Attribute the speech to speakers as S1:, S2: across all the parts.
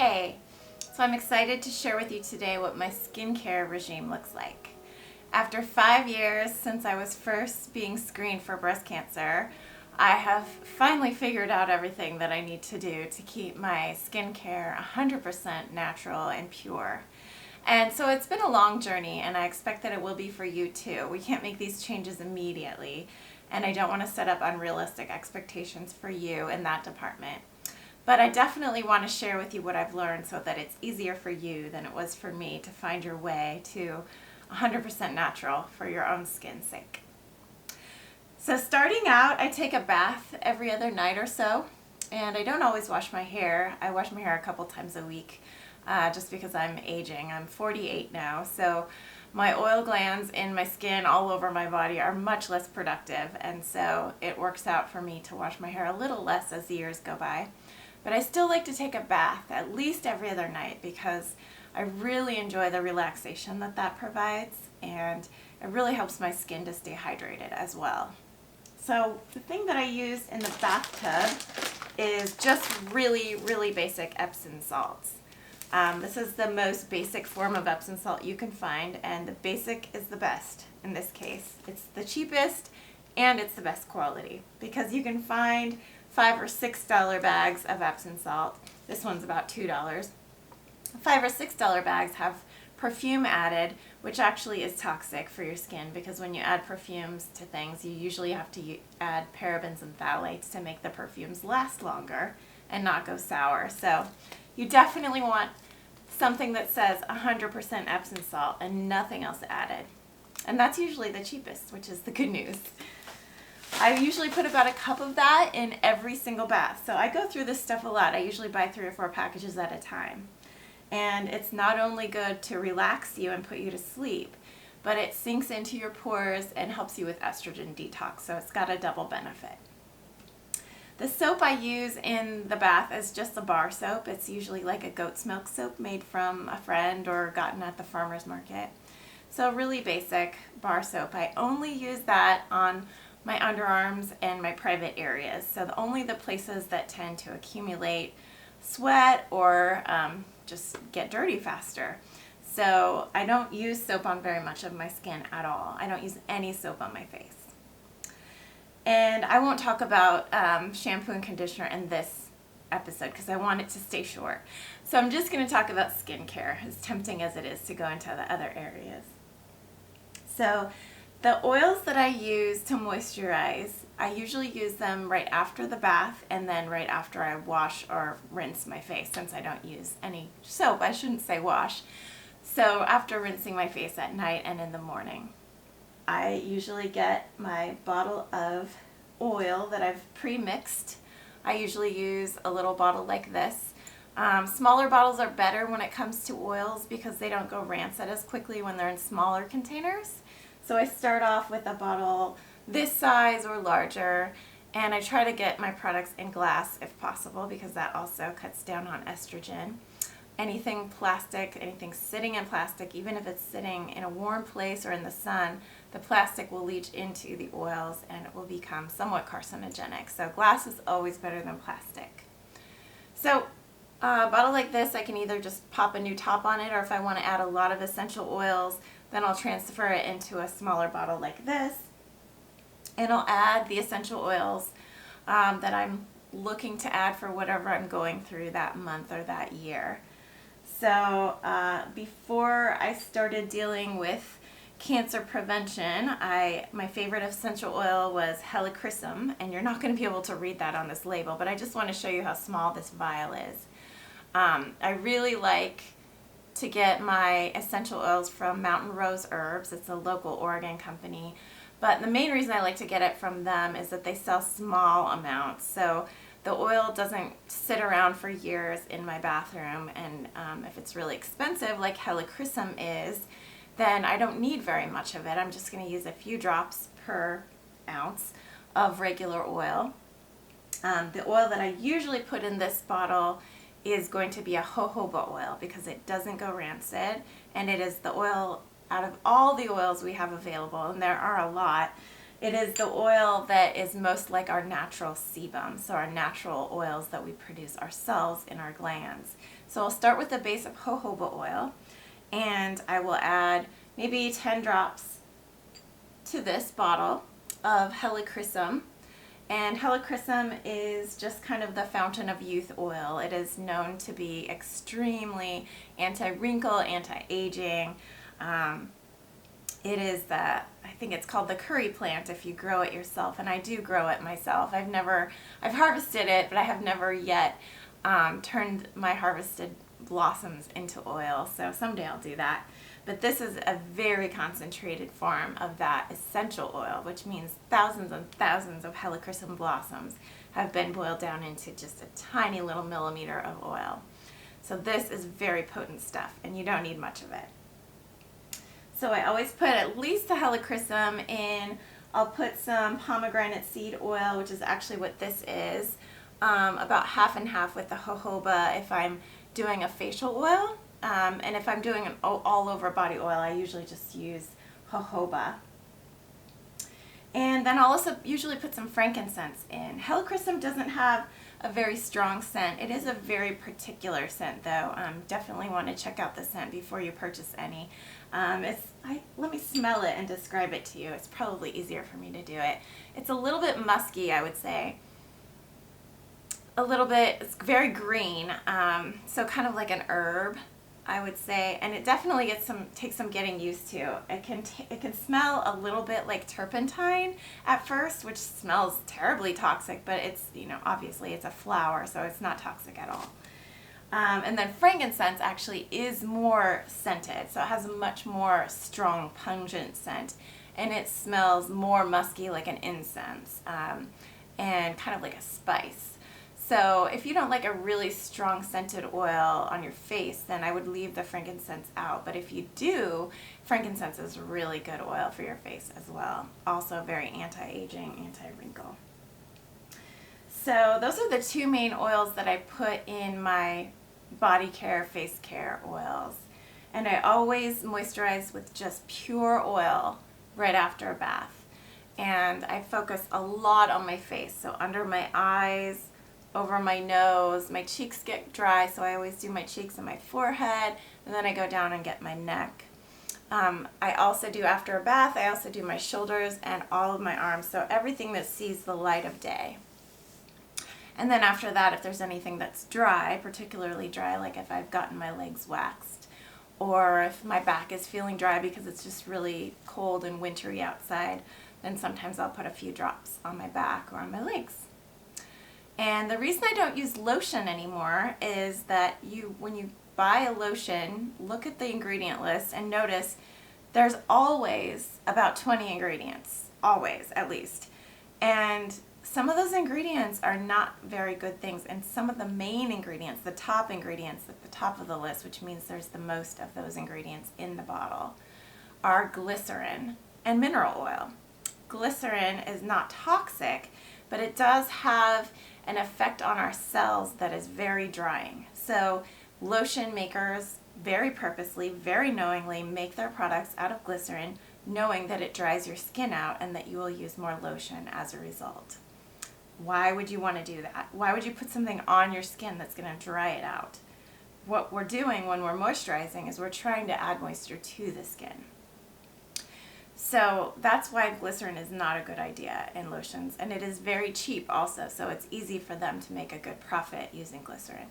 S1: Hey, so I'm excited to share with you today what my skincare regime looks like. After 5 years since I was first being screened for breast cancer, I have finally figured out everything that I need to do to keep my skincare 100% natural and pure. And so it's been a long journey, and I expect that it will be for you too. We can't make these changes immediately, and I don't want to set up unrealistic expectations for you in that department. But I definitely want to share with you what I've learned so that it's easier for you than it was for me to find your way to 100% natural for your own skin's sake. So starting out, I take a bath every other night or so, and I don't always wash my hair. I wash my hair a couple times a week just because I'm aging. I'm 48 now, so my oil glands in my skin all over my body are much less productive, and so it works out for me to wash my hair a little less as the years go by. But I still like to take a bath at least every other night because I really enjoy the relaxation that that provides, and it really helps my skin to stay hydrated as well. So the thing that I use in the bathtub is just really basic Epsom salts. This is the most basic form of Epsom salt you can find, and the basic is the best in this case. It's the cheapest and it's the best quality because you can find $5 or $6 bags of Epsom salt. This one's about $2. $5 or $6 bags have perfume added, which actually is toxic for your skin because when you add perfumes to things, you usually have to add parabens and phthalates to make the perfumes last longer and not go sour. So you definitely want something that says 100% Epsom salt and nothing else added. And that's usually the cheapest, which is the good news. I usually put about a cup of that in every single bath. So I go through this stuff a lot. I usually buy 3 or 4 packages at a time. And it's not only good to relax you and put you to sleep, but it sinks into your pores and helps you with estrogen detox. So it's got a double benefit. The soap I use in the bath is just a bar soap. It's usually like a goat's milk soap made from a friend or gotten at the farmer's market. So really basic bar soap. I only use that on my underarms and my private areas. So only the places that tend to accumulate sweat or just get dirty faster. So I don't use soap on very much of my skin at all. I don't use any soap on my face. And I won't talk about shampoo and conditioner in this episode because I want it to stay short. So I'm just going to talk about skincare, as tempting as it is to go into the other areas. So the oils that I use to moisturize, I usually use them right after the bath and then right after I wash or rinse my face, since I don't use any soap. I shouldn't say wash. So after rinsing my face at night and in the morning, I usually get my bottle of oil that I've pre-mixed. I usually use a little bottle like this. Smaller bottles are better when it comes to oils because they don't go rancid as quickly when they're in smaller containers. So I start off with a bottle this size or larger, and I try to get my products in glass if possible because that also cuts down on estrogen. Anything plastic, anything sitting in plastic, even if it's sitting in a warm place or in the sun, the plastic will leach into the oils and it will become somewhat carcinogenic. So glass is always better than plastic. So a bottle like this, I can either just pop a new top on it, or if I want to add a lot of essential oils, then I'll transfer it into a smaller bottle like this, and I'll add the essential oils that I'm looking to add for whatever I'm going through that month or that year. So before I started dealing with cancer prevention, my favorite essential oil was Helichrysum, and you're not going to be able to read that on this label, but I just want to show you how small this vial is. I really like to get my essential oils from Mountain Rose Herbs. It's a local Oregon company, but the main reason I like to get it from them is that they sell small amounts, so the oil doesn't sit around for years in my bathroom, and if it's really expensive like Helichrysum is, then I don't need very much of it. I'm just going to use a few drops per ounce of regular oil. The oil that I usually put in this bottle is going to be a jojoba oil because it doesn't go rancid, and it is the oil out of all the oils we have available, and there are a lot. It is the oil that is most like our natural sebum, so our natural oils that we produce ourselves in our glands. So I'll start with a base of jojoba oil, and I will add maybe 10 drops to this bottle of Helichrysum. And Helichrysum is just kind of the fountain of youth oil. It is known to be extremely anti-wrinkle, anti-aging. It is I think it's called the curry plant if you grow it yourself, and I do grow it myself. I've harvested it, but I have never yet turned my harvested blossoms into oil, so someday I'll do that. But this is a very concentrated form of that essential oil, which means thousands and thousands of Helichrysum blossoms have been boiled down into just a tiny little millimeter of oil. So this is very potent stuff, and you don't need much of it. So I always put at least the Helichrysum in. I'll put some pomegranate seed oil, which is actually what this is, about half and half with the jojoba if I'm doing a facial oil. And if I'm doing an all over body oil, I usually just use jojoba. And then I'll also usually put some frankincense in. Helichrysum doesn't have a very strong scent. It is a very particular scent though. Definitely want to check out the scent before you purchase any. Let me smell it and describe it to you. It's probably easier for me to do it. It's a little bit musky, I would say. A little bit, it's very green, so kind of like an herb, I would say, and it definitely takes some getting used to. It can smell a little bit like turpentine at first, which smells terribly toxic, but it's, obviously it's a flower, so it's not toxic at all. And then frankincense actually is more scented, so it has a much more strong, pungent scent, and it smells more musky like an incense, and kind of like a spice. So if you don't like a really strong scented oil on your face, then I would leave the frankincense out. But if you do, frankincense is really good oil for your face as well. Also very anti-aging, anti-wrinkle. So those are the two main oils that I put in my body care, face care oils. And I always moisturize with just pure oil right after a bath. And I focus a lot on my face, so under my eyes, over my nose. My cheeks get dry, so I always do my cheeks and my forehead, and then I go down and get my neck. I also do, after a bath, I also do my shoulders and all of my arms, so everything that sees the light of day. And then after that, if there's anything that's dry, particularly dry, like if I've gotten my legs waxed, or if my back is feeling dry because it's just really cold and wintry outside, then sometimes I'll put a few drops on my back or on my legs. And the reason I don't use lotion anymore is that when you buy a lotion, look at the ingredient list and notice there's always about 20 ingredients, always at least. And some of those ingredients are not very good things, and some of the main ingredients, the top ingredients at the top of the list, which means there's the most of those ingredients in the bottle, are glycerin and mineral oil. Glycerin is not toxic, but it does have an effect on our cells that is very drying. So lotion makers very purposely, very knowingly make their products out of glycerin, knowing that it dries your skin out and that you will use more lotion as a result. Why would you want to do that? Why would you put something on your skin that's going to dry it out? What we're doing when we're moisturizing is we're trying to add moisture to the skin. So that's why glycerin is not a good idea in lotions, and it is very cheap also, so it's easy for them to make a good profit using glycerin.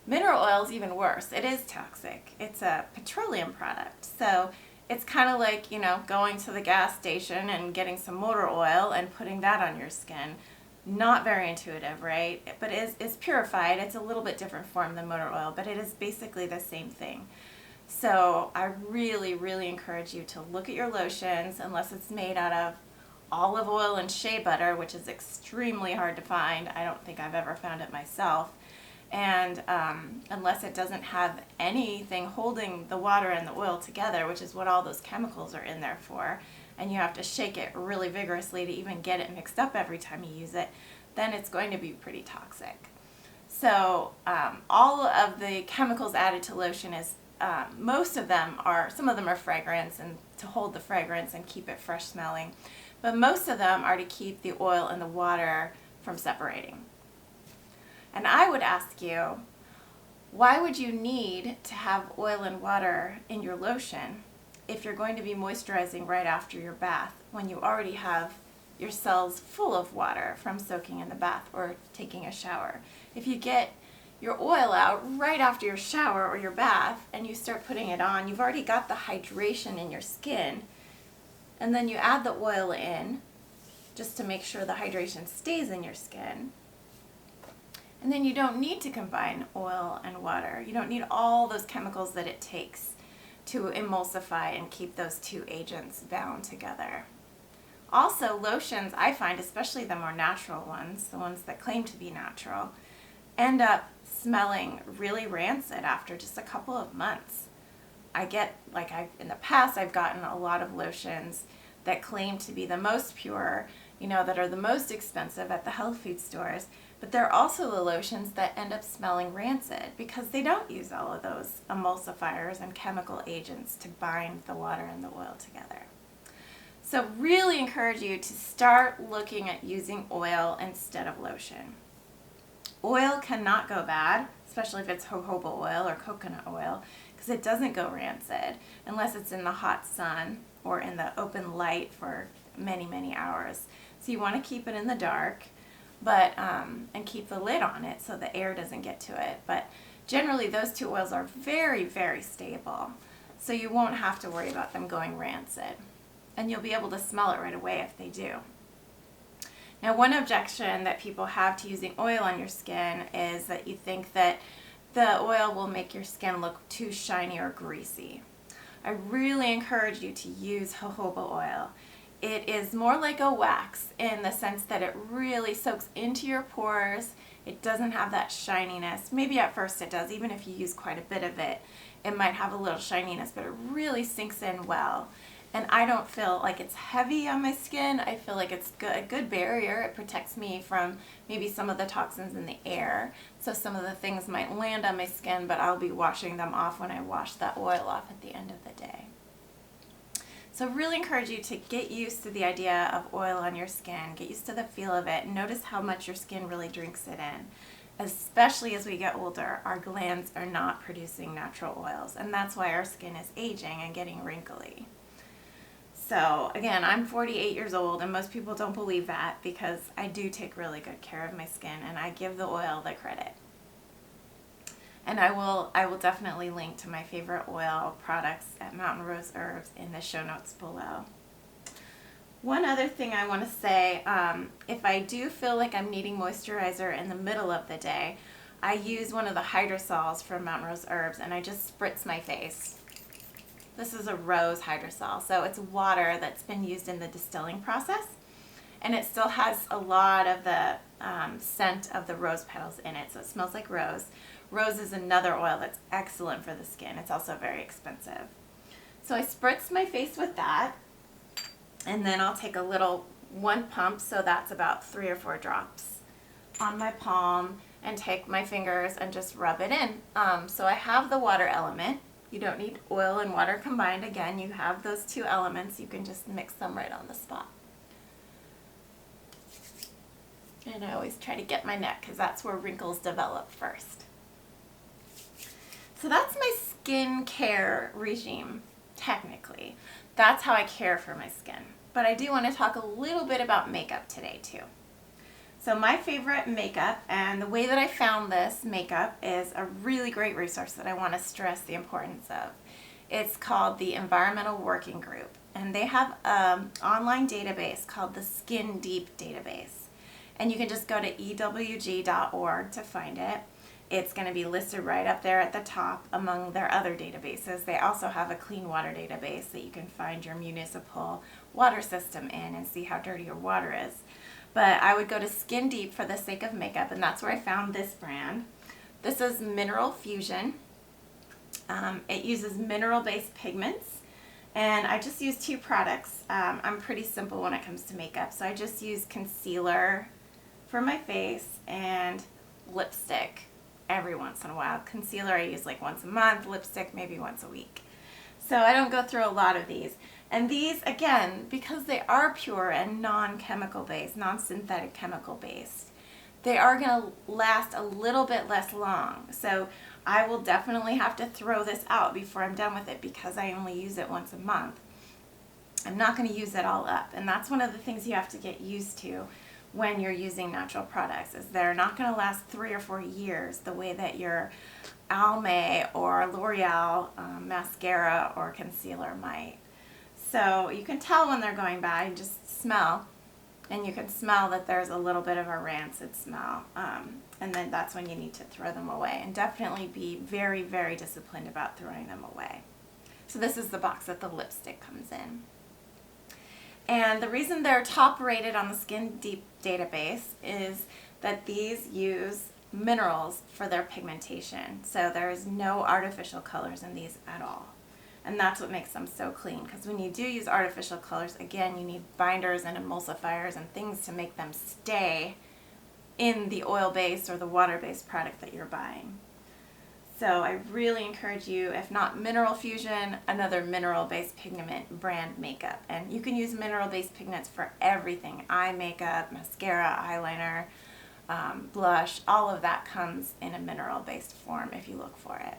S1: Mineral oil is even worse. It is toxic. It's a petroleum product, so it's kind of like, going to the gas station and getting some motor oil and putting that on your skin. Not very intuitive, right? But it's purified. It's a little bit different form than motor oil, but it is basically the same thing. So I really, really encourage you to look at your lotions, unless it's made out of olive oil and shea butter, which is extremely hard to find. I don't think I've ever found it myself. And unless it doesn't have anything holding the water and the oil together, which is what all those chemicals are in there for, and you have to shake it really vigorously to even get it mixed up every time you use it, then it's going to be pretty toxic. So all of the chemicals added to lotion is some of them are fragrance and to hold the fragrance and keep it fresh smelling, but most of them are to keep the oil and the water from separating. And I would ask you, Why would you need to have oil and water in your lotion if you're going to be moisturizing right after your bath when you already have your cells full of water from soaking in the bath or taking a shower? If you get your oil out right after your shower or your bath and you start putting it on, you've already got the hydration in your skin, and then you add the oil in just to make sure the hydration stays in your skin. And then you don't need to combine oil and water. You don't need all those chemicals that it takes to emulsify and keep those two agents bound together. Also, lotions, I find, especially the more natural ones, the ones that claim to be natural, end up smelling really rancid after just a couple of months. In the past, I've gotten a lot of lotions that claim to be the most pure, that are the most expensive at the health food stores, but they're also the lotions that end up smelling rancid because they don't use all of those emulsifiers and chemical agents to bind the water and the oil together. So really encourage you to start looking at using oil instead of lotion. Oil cannot go bad, especially if it's jojoba oil or coconut oil, because it doesn't go rancid unless it's in the hot sun or in the open light for many, many hours. So you want to keep it in the dark, but and keep the lid on it so the air doesn't get to it. But generally those two oils are very, very stable, so you won't have to worry about them going rancid. And you'll be able to smell it right away if they do. Now, one objection that people have to using oil on your skin is that you think that the oil will make your skin look too shiny or greasy. I really encourage you to use jojoba oil. It is more like a wax in the sense that it really soaks into your pores. It doesn't have that shininess. Maybe at first it does. Even if you use quite a bit of it, it might have a little shininess, but it really sinks in well. And I don't feel like it's heavy on my skin. I feel like it's a good barrier. It protects me from maybe some of the toxins in the air. So some of the things might land on my skin, but I'll be washing them off when I wash that oil off at the end of the day. So really encourage you to get used to the idea of oil on your skin. Get used to the feel of it. Notice how much your skin really drinks it in. Especially as we get older, our glands are not producing natural oils. And that's why our skin is aging and getting wrinkly. So again, I'm 48 years old, and most people don't believe that because I do take really good care of my skin, and I give the oil the credit. And I will definitely link to my favorite oil products at Mountain Rose Herbs in the show notes below. One other thing I want to say, if I do feel like I'm needing moisturizer in the middle of the day, I use one of the Hydrosols from Mountain Rose Herbs, and I just spritz my face. This is a rose hydrosol, so it's water that's been used in the distilling process, and it still has a lot of the scent of the rose petals in it, so it smells like rose. Rose is another oil that's excellent for the skin. It's also very expensive. So I spritz my face with that, and then I'll take a little one pump, so that's about 3 or 4 drops on my palm, and take my fingers and just rub it in. So I have the water element. You don't need oil and water combined. Again, you have those two elements. You can just mix them right on the spot. And I always try to get my neck because that's where wrinkles develop first. So that's my skincare regime, technically. That's how I care for my skin. But I do want to talk a little bit about makeup today too. So my favorite makeup, and the way that I found this makeup, is a really great resource that I want to stress the importance of. It's called the Environmental Working Group, and they have an online database called the Skin Deep Database. And you can just go to ewg.org to find it. It's going to be listed right up there at the top among their other databases. They also have a clean water database that you can find your municipal water system in and see how dirty your water is. But I would go to Skin Deep for the sake of makeup, and that's where I found this brand. This is Mineral Fusion. It uses mineral-based pigments, and I just use 2 products. I'm pretty simple when it comes to makeup, so I just use concealer for my face and lipstick every once in a while. Concealer I use like once a month, lipstick maybe once a week. So I don't go through a lot of these. And these, again, because they are pure and non-chemical based, non-synthetic chemical based, they are going to last a little bit less long. So I will definitely have to throw this out before I'm done with it because I only use it once a month. I'm not going to use it all up, and that's one of the things you have to get used to when you're using natural products, is they're not going to last 3 or 4 years the way that your Almay or L'Oreal mascara or concealer might. So you can tell when they're going bad, you just smell, and you can smell that there's a little bit of a rancid smell, and then that's when you need to throw them away, and definitely be very, very disciplined about throwing them away. So this is the box that the lipstick comes in. And the reason they're top rated on the Skin Deep database is that these use minerals for their pigmentation. So there is no artificial colors in these at all. And that's what makes them so clean, because when you do use artificial colors, again, you need binders and emulsifiers and things to make them stay in the oil-based or the water-based product that you're buying. So I really encourage you, if not Mineral Fusion, another mineral-based pigment brand makeup. And you can use mineral-based pigments for everything. Eye makeup, mascara, eyeliner, blush, all of that comes in a mineral-based form if you look for it.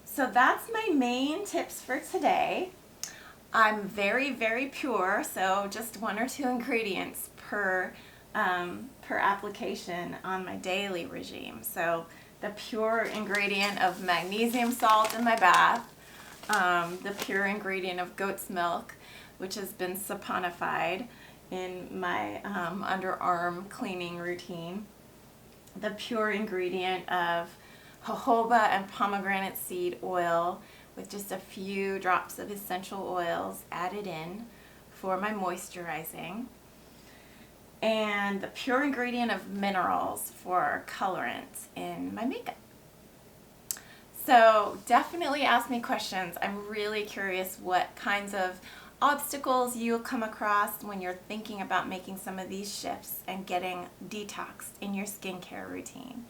S1: So that's my main tips for today. I'm very, very pure, so just 1 or 2 ingredients per application on my daily regime. So the pure ingredient of magnesium salt in my bath, the pure ingredient of goat's milk, which has been saponified in my underarm cleaning routine, the pure ingredient of jojoba and pomegranate seed oil with just a few drops of essential oils added in for my moisturizing, and the pure ingredient of minerals for colorant in my makeup. So definitely ask me questions. I'm really curious what kinds of obstacles you'll come across when you're thinking about making some of these shifts and getting detoxed in your skincare routine.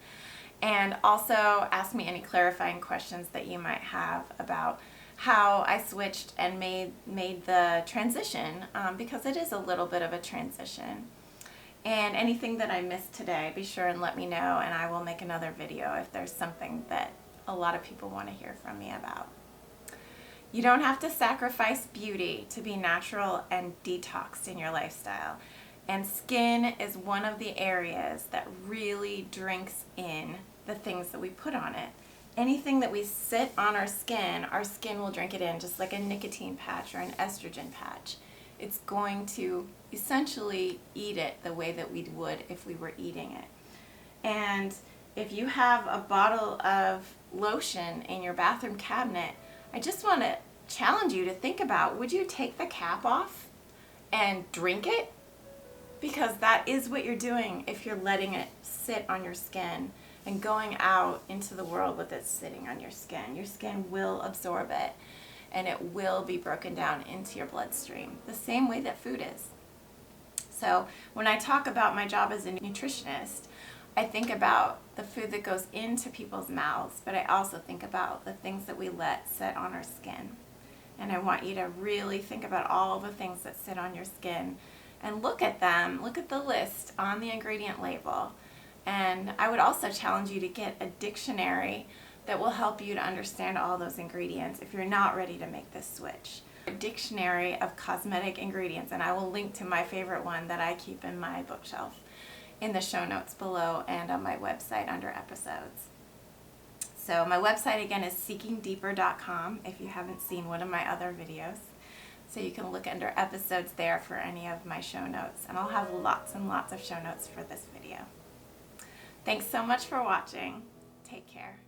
S1: And also ask me any clarifying questions that you might have about how I switched and made the transition, because it is a little bit of a transition. And anything that I missed today, be sure and let me know, and I will make another video if there's something that a lot of people want to hear from me about. You don't have to sacrifice beauty to be natural and detoxed in your lifestyle. And skin is one of the areas that really drinks in the things that we put on it. Anything that we sit on our skin will drink it in, just like a nicotine patch or an estrogen patch. It's going to essentially eat it the way that we would if we were eating it. And if you have a bottle of lotion in your bathroom cabinet, I just want to challenge you to think about, would you take the cap off and drink it? Because that is what you're doing if you're letting it sit on your skin and going out into the world with it sitting on your skin. Your skin will absorb it, and it will be broken down into your bloodstream, the same way that food is. So when I talk about my job as a nutritionist, I think about the food that goes into people's mouths, but I also think about the things that we let sit on our skin. And I want you to really think about all the things that sit on your skin and look at them, look at the list on the ingredient label. And I would also challenge you to get a dictionary that will help you to understand all those ingredients if you're not ready to make this switch. A dictionary of cosmetic ingredients, and I will link to my favorite one that I keep in my bookshelf in the show notes below and on my website under episodes. So my website again is seekingdeeper.com if you haven't seen one of my other videos. So you can look under episodes there for any of my show notes, and I'll have lots and lots of show notes for this video. Thanks so much for watching. Take care.